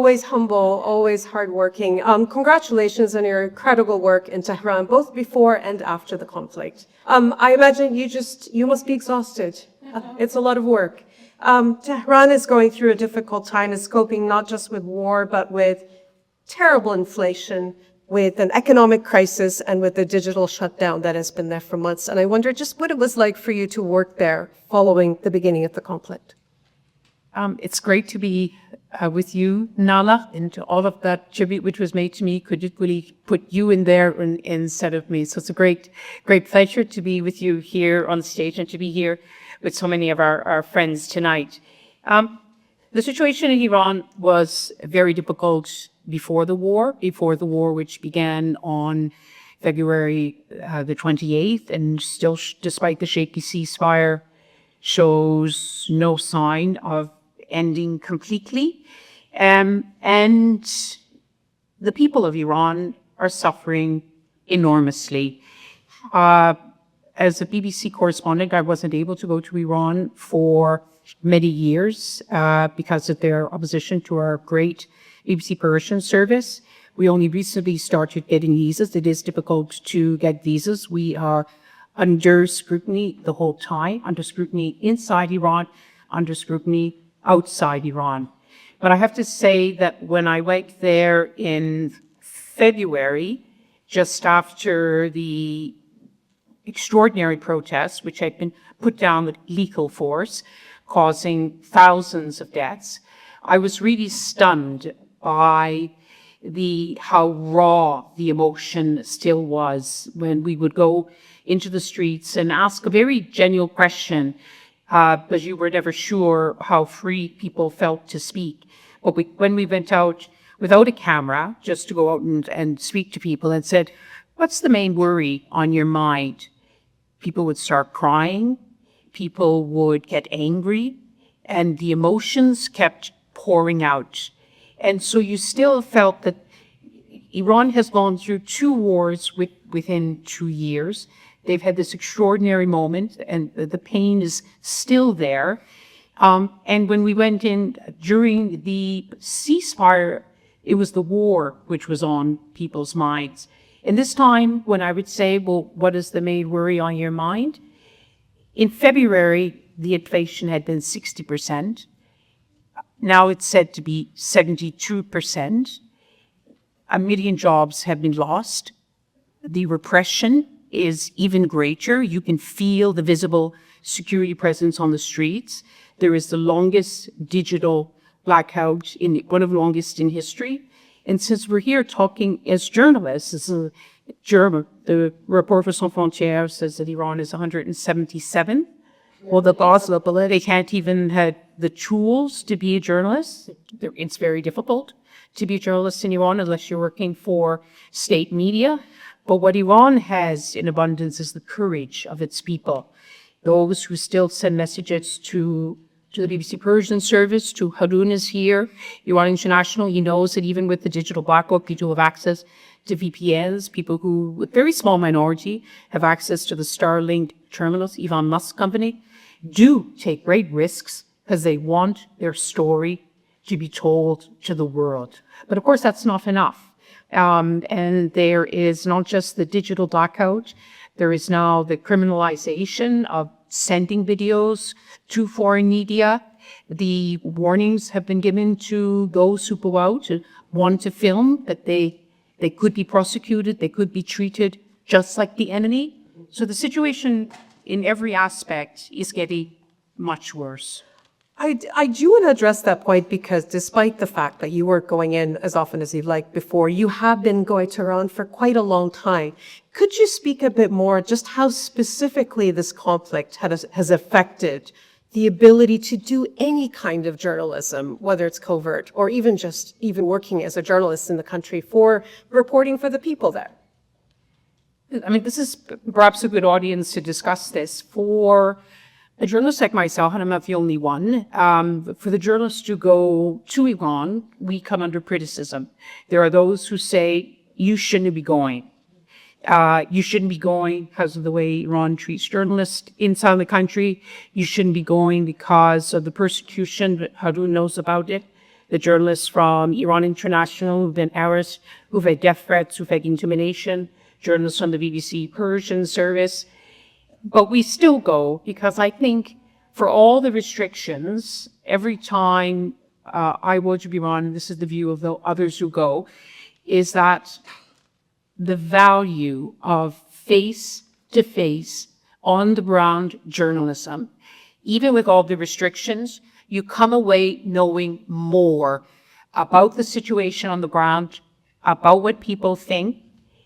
always humble, always hardworking. Congratulations on your incredible work in Tehran, both before and after the conflict. I imagine you must be exhausted. It's a lot of work. Tehran is going through a difficult time, is coping not just with war, but with terrible inflation, with an economic crisis, and with the digital shutdown that has been there for months. And I wonder just what it was like for you to work there following the beginning of the conflict. It's great to be with you, Nahlah, and all of that tribute which was made to me could really put you in there instead of me. So it's a great pleasure to be with you here on stage and to be here with so many of our friends tonight. The situation in Iran was very difficult before the war which began on February the 28th, and still, despite the shaky ceasefire, shows no sign of ending completely. And the people of Iran are suffering enormously. As a BBC correspondent, I wasn't able to go to Iran for many years because of their opposition to our great BBC Persian service. We only recently started getting visas. It is difficult to get visas. We are under scrutiny the whole time, under scrutiny inside Iran, under scrutiny outside Iran. But I have to say that when I went there in February, just after the extraordinary protests, which had been put down with lethal force, causing thousands of deaths, I was really stunned by how raw the emotion still was when we would go into the streets and ask a very genuine question, but you were never sure how free people felt to speak. But when we went out without a camera, just to go out and speak to people and said, what's the main worry on your mind? People would start crying, people would get angry, and the emotions kept pouring out. And so you still felt that Iran has gone through 2 wars within 2 years. They've had this extraordinary moment, and the pain is still there. And when we went in during the ceasefire, it was the war which was on people's minds. And this time, when I would say, well, what is the main worry on your mind? In February, the inflation had been 60%. Now it's said to be 72%. 1 million jobs have been lost. The repression is even greater. You can feel the visible security presence on the streets. There is the longest digital blackout, one of the longest in history. And since we're here talking as journalists, the Report for Sans Frontières says that Iran is 177. Well, they can't even have the tools to be a journalist. It's very difficult to be a journalist in Iran unless you're working for state media. But what Iran has in abundance is the courage of its people. Those who still send messages to the BBC Persian service, to Harun is here, Iran International. He knows that even with the digital black book, people have access to VPNs. People who, with very small minority, have access to the Starlink terminals. Elon Musk company do take great risks because they want their story to be told to the world. But of course, that's not enough. And there is not just the digital blackout, there is now the criminalization of sending videos to foreign media. The warnings have been given to those who go out and want to film that they could be prosecuted, they could be treated just like the enemy. So the situation in every aspect is getting much worse. I do want to address that point because despite the fact that you weren't going in as often as you'd like before, you have been going to Iran for quite a long time. Could you speak a bit more just how specifically this conflict has affected the ability to do any kind of journalism, whether it's covert or even working as a journalist in the country for reporting for the people there? I mean, this is perhaps a good audience to discuss this. For a journalist like myself, and I'm not the only one, for the journalists to go to Iran, we come under criticism. There are those who say, you shouldn't be going. You shouldn't be going because of the way Iran treats journalists inside the country. You shouldn't be going because of the persecution, Harun knows about it. the journalists from Iran International who've been harassed, who've had death threats, who've had intimidation, journalists from the BBC Persian service. But we still go because I think for all the restrictions, every time I go to Iran, this is the view of the others who go, is that the value of face-to-face, on-the-ground journalism, even with all the restrictions, you come away knowing more about the situation on the ground, about what people think,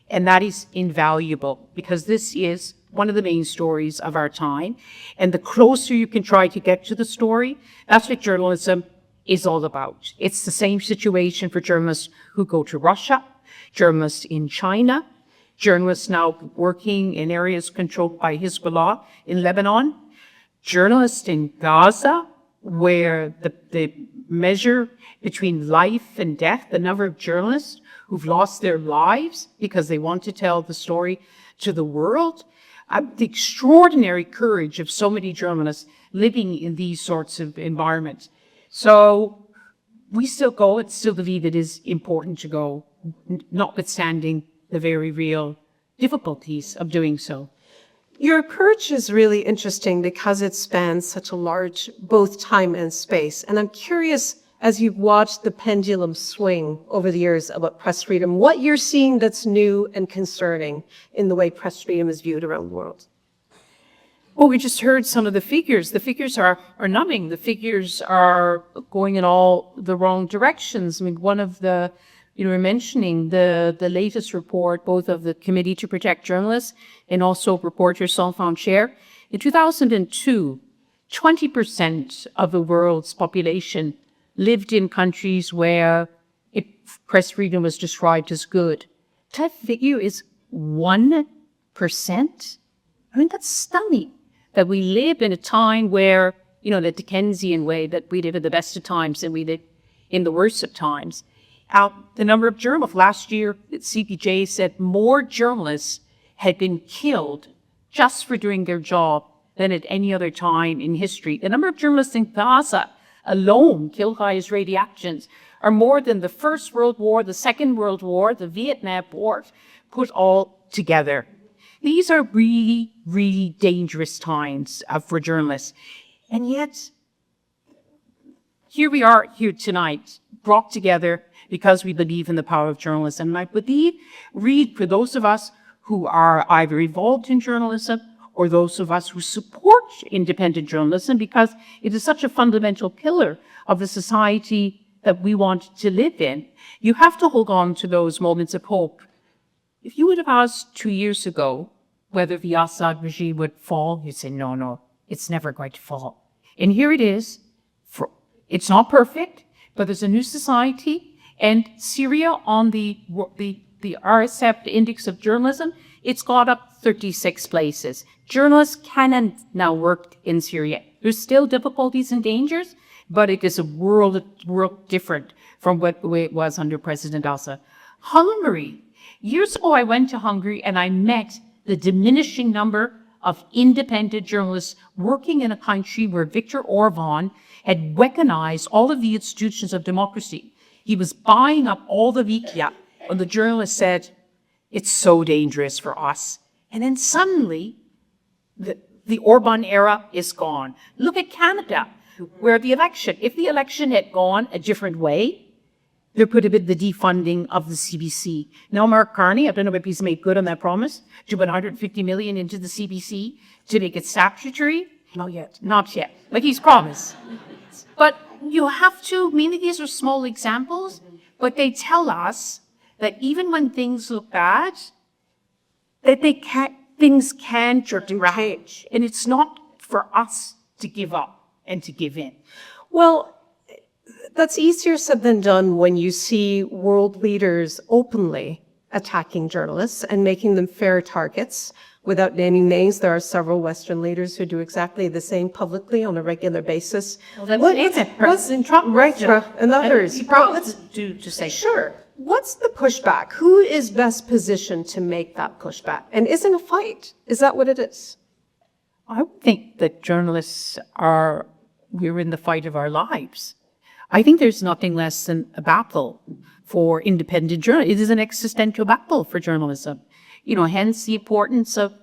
and that is invaluable because this is one of the main stories of our time. And the closer you can try to get to the story, that's what journalism is all about. It's the same situation for journalists who go to Russia, journalists in China, journalists now working in areas controlled by Hezbollah in Lebanon, journalists in Gaza, where the measure between life and death, the number of journalists who've lost their lives because they want to tell the story to the world, the extraordinary courage of so many journalists living in these sorts of environments. So we still go, it's still believe it is important to go, notwithstanding the very real difficulties of doing so. Your approach is really interesting because it spans such a large, both time and space. And I'm curious, as you've watched the pendulum swing over the years about press freedom, what you're seeing that's new and concerning in the way press freedom is viewed around the world. Well, we just heard some of the figures. The figures are numbing. The figures are going in all the wrong directions. I mean, one of the, you know, we're mentioning the latest report, both of the Committee to Protect Journalists and also Reporters Sans Frontières. In 2002, 20% of the world's population lived in countries where press freedom was described as good. That figure is 1%. I mean, that's stunning. That we live in a time where, you know, the Dickensian way, that we live in the best of times and we live in the worst of times. The number of journalists, last year, CPJ said more journalists had been killed just for doing their job than at any other time in history. The number of journalists in Gaza alone killed by Israeli actions are more than the First World War, the Second World War, the Vietnam War put all together. These are really, really dangerous times for journalists. And yet, here we are here tonight, brought together because we believe in the power of journalism. And I believe, for those of us who are either involved in journalism or those of us who support independent journalism, because it is such a fundamental pillar of the society that we want to live in, you have to hold on to those moments of hope. If you would have asked 2 years ago whether the Assad regime would fall, you'd say, no, it's never going to fall. And here it is. It's not perfect, but there's a new society. And Syria, on the RSF Index of Journalism, it's got up 36 places. Journalists can now work in Syria. There's still difficulties and dangers, but it is a world different from what the way it was under President Assad. Hungary. Years ago, I went to Hungary and I met the diminishing number of independent journalists working in a country where Viktor Orban had weaponized all of the institutions of democracy. He was buying up all the media, and the journalist said, it's so dangerous for us. And then suddenly, the Orban era is gone. Look at Canada, where if the election had gone a different way, there could have been the defunding of the CBC. Now, Mark Carney, I don't know if he's made good on that promise, to put 150 million into the CBC to make it statutory. Not yet, but he's promised. But you have to, I mean, these are small examples, but they tell us that even when things look bad, that things can turn right. And it's not for us to give up and to give in. Well, that's easier said than done when you see world leaders openly attacking journalists and making them fair targets. Without naming names, there are several Western leaders who do exactly the same publicly on a regular basis. Well, President Trump, right, and others. He probably do to say, sure. What's the pushback? Who is best positioned to make that pushback? And isn't a fight? Is that what it is? I think that journalists we're in the fight of our lives. I think there's nothing less than a battle for independent journalism. It is an existential battle for journalism. Hence the importance of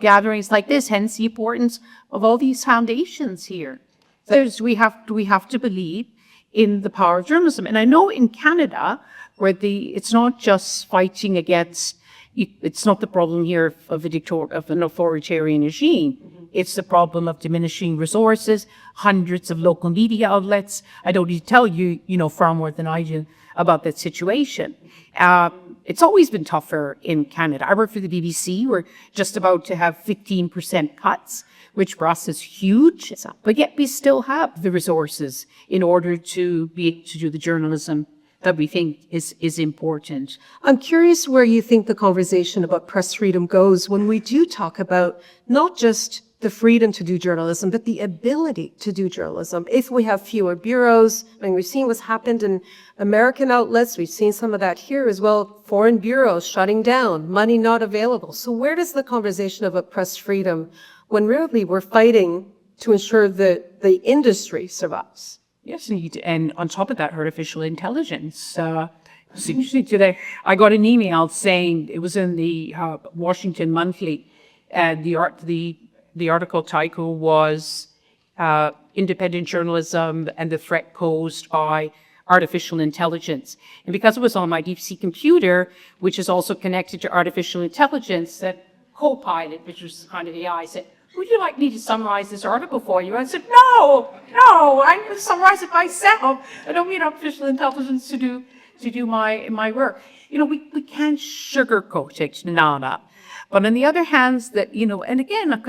gatherings like this, hence the importance of all these foundations here. We have to believe in the power of journalism. And I know in Canada, where it's not just fighting against, it's not the problem here of an authoritarian regime. It's the problem of diminishing resources, hundreds of local media outlets. I don't need to tell you, far more than I do about that situation. It's always been tougher in Canada. I work for the BBC. We're just about to have 15% cuts, which for us is huge. But yet we still have the resources in order to be able to do the journalism that we think is important. I'm curious where you think the conversation about press freedom goes when we do talk about not just the freedom to do journalism, but the ability to do journalism. If we have fewer bureaus, we've seen what's happened in American outlets, we've seen some of that here as well, foreign bureaus shutting down, money not available. So where does the conversation about press freedom, when really we're fighting to ensure that the industry survives? Yes, indeed. And on top of that, artificial intelligence. It's interesting today. I got an email saying, it was in the Washington Monthly, and the article title was Independent Journalism and the Threat Posed by Artificial Intelligence. And because it was on my DC computer, which is also connected to artificial intelligence, that Copilot, which was kind of AI, said, would you like me to summarize this article for you? I said, no, I'm going to summarize it myself. I don't need artificial intelligence to do my work. We can't sugarcoat it, Nahlah. But on the other hand, and again,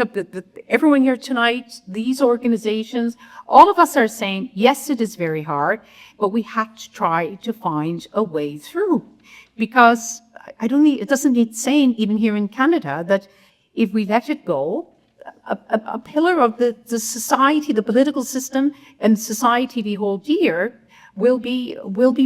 everyone here tonight, these organizations, all of us are saying, yes, it is very hard, but we have to try to find a way through. Because it doesn't need saying, even here in Canada, that if we let it go, a pillar of the society, the political system, and society we hold dear will be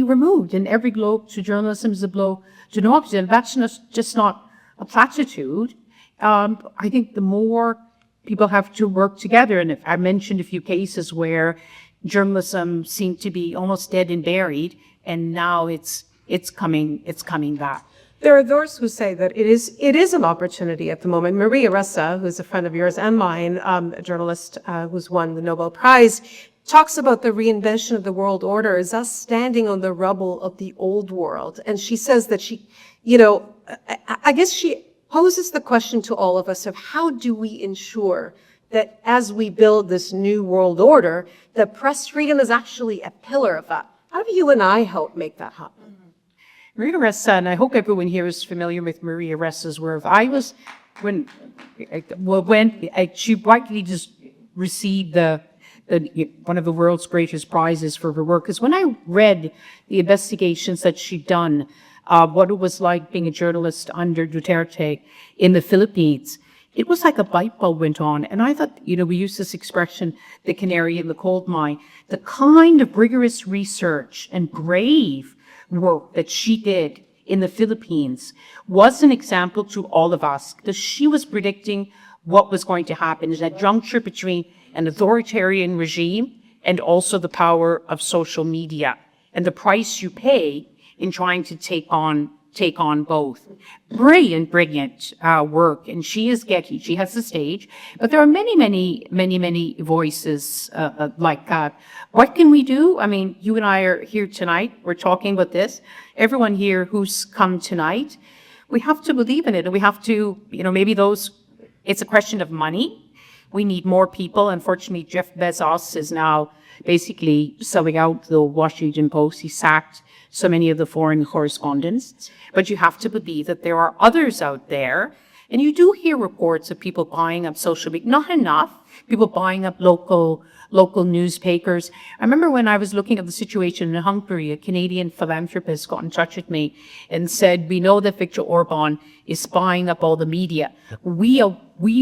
removed. And every blow to journalism is a blow to democracy. And that's just not a platitude. I think the more people have to work together, and if I mentioned a few cases where journalism seemed to be almost dead and buried, and now it's coming back. There are those who say that it is an opportunity at the moment. Maria Ressa, who's a friend of yours and mine, a journalist who's won the Nobel Prize, talks about the reinvention of the world order as us standing on the rubble of the old world. And she says that I guess she poses the question to all of us of how do we ensure that as we build this new world order, that press freedom is actually a pillar of that. How do you and I help make that happen? Maria Ressa, and I hope everyone here is familiar with Maria Ressa's work. When she rightly just received one of the world's greatest prizes for her work, because when I read the investigations that she'd done, what it was like being a journalist under Duterte in the Philippines, it was like a light bulb went on. And I thought, we use this expression, the canary in the coal mine, the kind of rigorous research and brave work that she did in the Philippines was an example to all of us, because she was predicting what was going to happen in that juncture between an authoritarian regime and also the power of social media and the price you pay in trying to take on both. Brilliant work. And she has the stage, but there are many voices like that. What can we do? You and I are here tonight. We're talking about this. Everyone here who's come tonight, we have to believe in it. And we have to, it's a question of money. We need more people. Unfortunately, Jeff Bezos is now basically selling out the Washington Post. He sacked so many of the foreign correspondents. But you have to believe that there are others out there. And you do hear reports of people buying up social media. Not enough. People buying up local newspapers. I remember when I was looking at the situation in Hungary, a Canadian philanthropist got in touch with me and said, we know that Viktor Orban is buying up all the media. We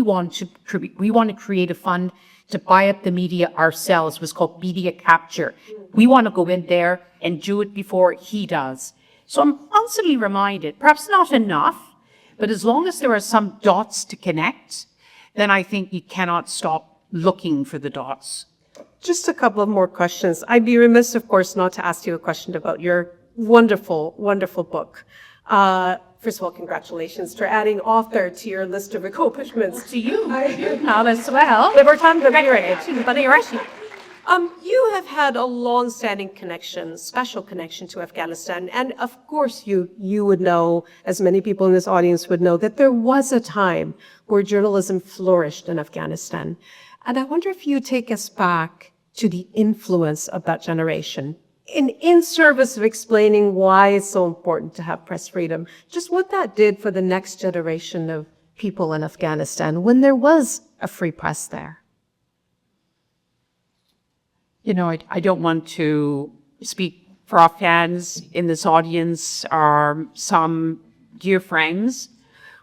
want to create a fund to buy up the media ourselves. It was called media capture. We want to go in there and do it before he does. So I'm constantly reminded, perhaps not enough, but as long as there are some dots to connect, then I think you cannot stop looking for the dots. just a couple of more questions. I'd be remiss, of course, not to ask you a question about your wonderful, wonderful book. First of all, congratulations for adding author to your list of accomplishments. To you, as well. You have had a long-standing connection, special connection to Afghanistan, and of course you would know, as many people in this audience would know, that there was a time where journalism flourished in Afghanistan. And I wonder if you take us back to the influence of that generation in service of explaining why it's so important to have press freedom, just what that did for the next generation of people in Afghanistan when there was a free press there. You know, I don't want to speak for Afghans in this audience. Are some dear friends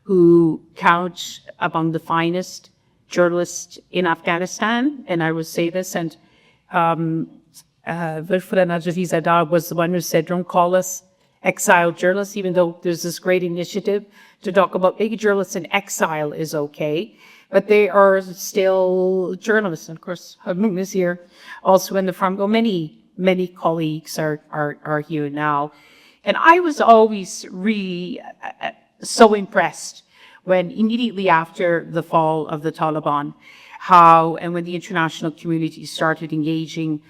who count among the finest journalists in Afghanistan, and I will say this, and Wilfred Zadar was the one who said, don't call us exiled journalists, even though there's this great initiative to talk about maybe journalists in exile is okay, but they are still journalists. And of course, Haroon is here also in the front row. Many colleagues are here now. And I was always really so impressed when immediately after the fall of the Taliban, and when the international community started engaging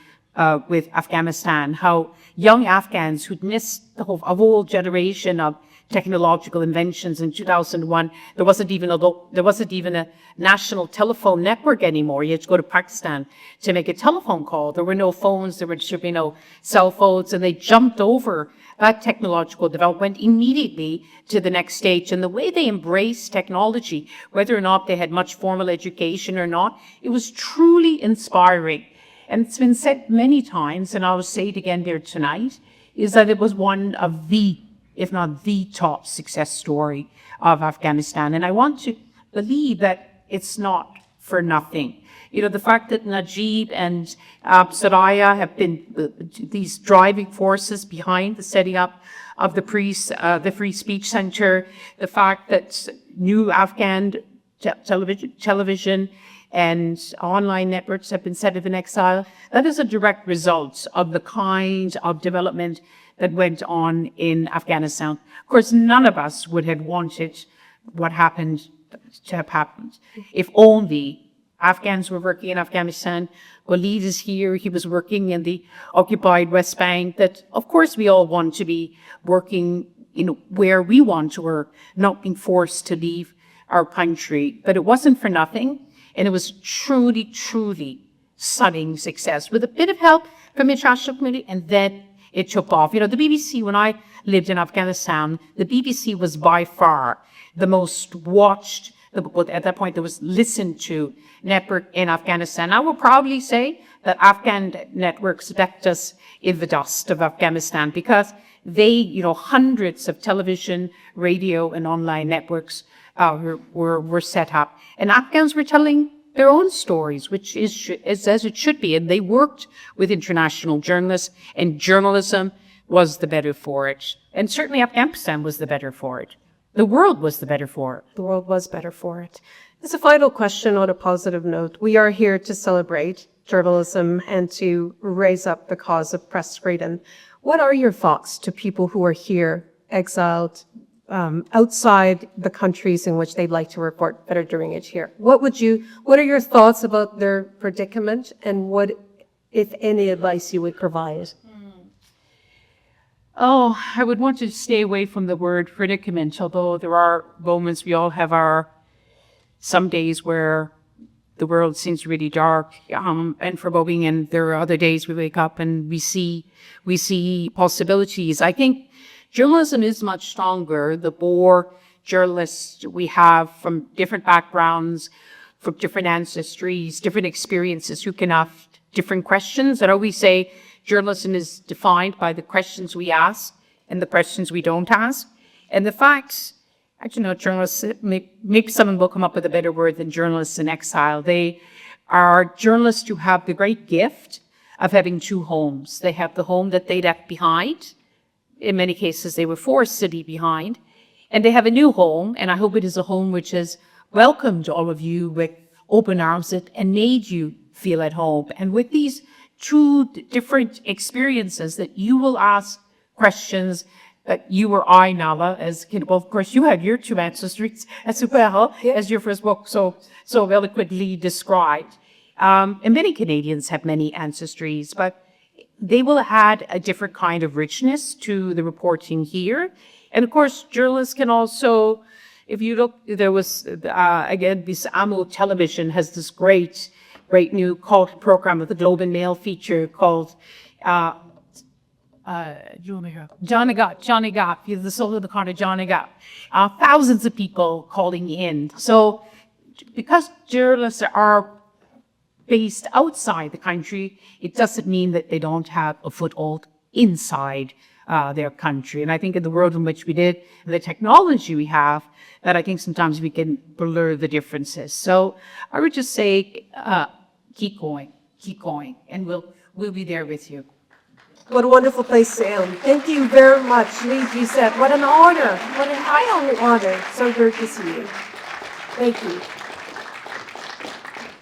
with Afghanistan, how young Afghans who'd missed a whole generation of technological inventions in 2001, there wasn't even a national telephone network anymore. You had to go to Pakistan to make a telephone call. There were no phones, there should be no cell phones, and they jumped over that technological development immediately to the next stage. And the way they embraced technology, whether or not they had much formal education or not, it was truly inspiring. And it's been said many times, and I'll say it again there tonight, is that it was one of the, if not the top success story of Afghanistan. And I want to believe that it's not for nothing. You know, the fact that Najib and Soraya have been these driving forces behind the setting up of the Free Speech Center, the fact that new Afghan television and online networks have been set up in exile, that is a direct result of the kind of development that went on in Afghanistan. Of course, none of us would have wanted what happened to have happened. If only Afghans were working in Afghanistan, Walid is here, he was working in the occupied West Bank, that of course we all want to be working where we want to work, not being forced to leave our country. But it wasn't for nothing. And it was truly, truly stunning success with a bit of help from the international community, and then it took off. You know, the BBC, when I lived in Afghanistan, the BBC was by far the most watched, at that point, there was listened to network in Afghanistan. I will proudly say that Afghan networks left us in the dust of Afghanistan because they, hundreds of television, radio, and online networks were set up. And Afghans were telling their own stories, which is as it should be. And they worked with international journalists, and journalism was the better for it. And certainly Afghanistan was the better for it. The world was the better for it. The world was better for it. As a final question on a positive note, we are here to celebrate journalism and to raise up the cause of press freedom. What are your thoughts to people who are here, exiled, outside the countries in which they'd like to report that are doing it here? What are your thoughts about their predicament, and what, if any, advice you would provide? Oh, I would want to stay away from the word predicament, although there are moments, we all have some days where the world seems really dark and foreboding, and there are other days we wake up and we see possibilities. I think journalism is much stronger the more journalists we have from different backgrounds, from different ancestries, different experiences, who can ask different questions. And I always say journalism is defined by the questions we ask and the questions we don't ask. And the facts, actually, journalists, maybe someone will come up with a better word than journalists in exile. They are journalists who have the great gift of having two homes. They have the home that they left behind. In many cases, they were forced to leave behind. And they have a new home, and I hope it is a home which has welcomed all of you with open arms and made you feel at home. And with these two different experiences that you will ask questions that you or I, Nahlah, as well, of course, you had your two ancestries as well, as your first book so eloquently described. And many Canadians have many ancestries, but they will add a different kind of richness to the reporting here. And of course, journalists can also, if you look, there was, again, this AMO Television has this great new cult program with the Globe and Mail feature called Johnny Gap, the soul of the corner, Johnny Gap. Thousands of people calling in. So because journalists are based outside the country, it doesn't mean that they don't have a foothold inside their country. And I think in the world in which we did, the technology we have, that I think sometimes we can blur the differences. So I would just say, keep going, and we'll be there with you. What a wonderful place to end. Thank you very much, Lyse Doucet. What an honor. What an honor. So great to see you. Thank you.